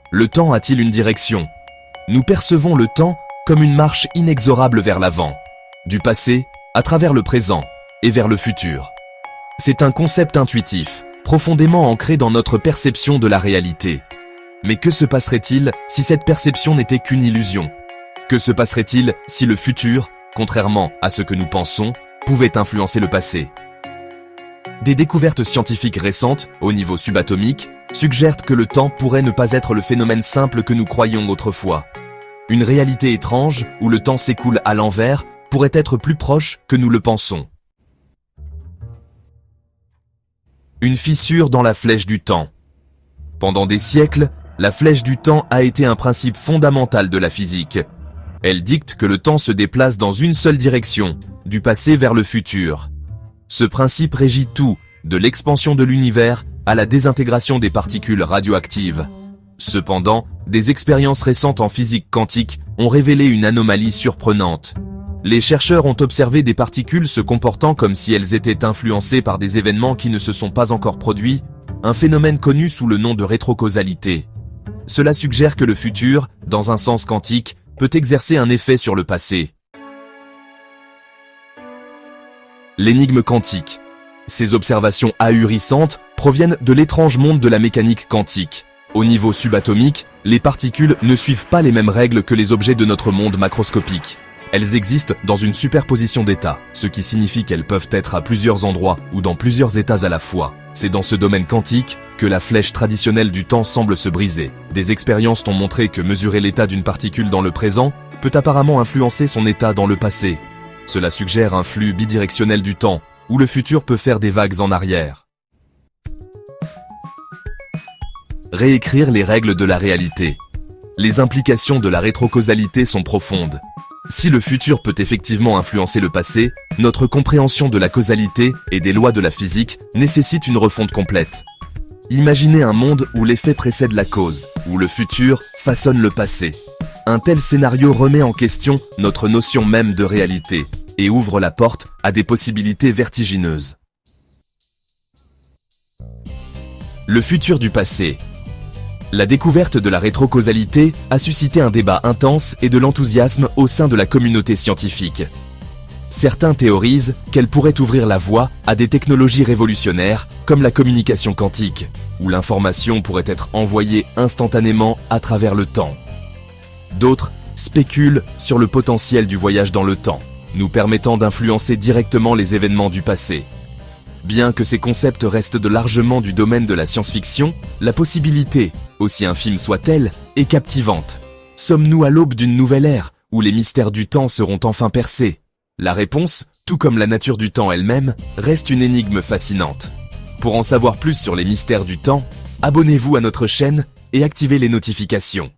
Le temps a-t-il une direction? Nous percevons le temps comme une marche inexorable vers l'avant, du passé, à travers le présent, et vers le futur. C'est un concept intuitif, profondément ancré dans notre perception de la réalité. Mais que se passerait-il si cette perception n'était qu'une illusion? Que se passerait-il si le futur, contrairement à ce que nous pensons, pouvait influencer le passé? Des découvertes scientifiques récentes, au niveau subatomique, suggèrent que le temps pourrait ne pas être le phénomène simple que nous croyions autrefois. Une réalité étrange, où le temps s'écoule à l'envers, pourrait être plus proche que nous le pensons. Une fissure dans la flèche du temps. Pendant des siècles, la flèche du temps a été un principe fondamental de la physique. Elle dicte que le temps se déplace dans une seule direction, du passé vers le futur. Ce principe régit tout, de l'expansion de l'univers à la désintégration des particules radioactives. Cependant, des expériences récentes en physique quantique ont révélé une anomalie surprenante. Les chercheurs ont observé des particules se comportant comme si elles étaient influencées par des événements qui ne se sont pas encore produits, un phénomène connu sous le nom de rétrocausalité. Cela suggère que le futur, dans un sens quantique, peut exercer un effet sur le passé. L'énigme quantique. Ces observations ahurissantes proviennent de l'étrange monde de la mécanique quantique. Au niveau subatomique, les particules ne suivent pas les mêmes règles que les objets de notre monde macroscopique. Elles existent dans une superposition d'états, ce qui signifie qu'elles peuvent être à plusieurs endroits ou dans plusieurs états à la fois. C'est dans ce domaine quantique que la flèche traditionnelle du temps semble se briser. Des expériences ont montré que mesurer l'état d'une particule dans le présent peut apparemment influencer son état dans le passé. Cela suggère un flux bidirectionnel du temps, où le futur peut faire des vagues en arrière. Réécrire les règles de la réalité. Les implications de la rétrocausalité sont profondes. Si le futur peut effectivement influencer le passé, notre compréhension de la causalité et des lois de la physique nécessite une refonte complète. Imaginez un monde où l'effet précède la cause, où le futur façonne le passé. Un tel scénario remet en question notre notion même de réalité et ouvre la porte à des possibilités vertigineuses. Le futur du passé. La découverte de la rétrocausalité a suscité un débat intense et de l'enthousiasme au sein de la communauté scientifique. Certains théorisent qu'elle pourrait ouvrir la voie à des technologies révolutionnaires comme la communication quantique, où l'information pourrait être envoyée instantanément à travers le temps. D'autres spéculent sur le potentiel du voyage dans le temps, nous permettant d'influencer directement les événements du passé. Bien que ces concepts restent largement du domaine de la science-fiction, la possibilité, aussi infime soit-elle, est captivante. Sommes-nous à l'aube d'une nouvelle ère, où les mystères du temps seront enfin percés? La réponse, tout comme la nature du temps elle-même, reste une énigme fascinante. Pour en savoir plus sur les mystères du temps, abonnez-vous à notre chaîne et activez les notifications.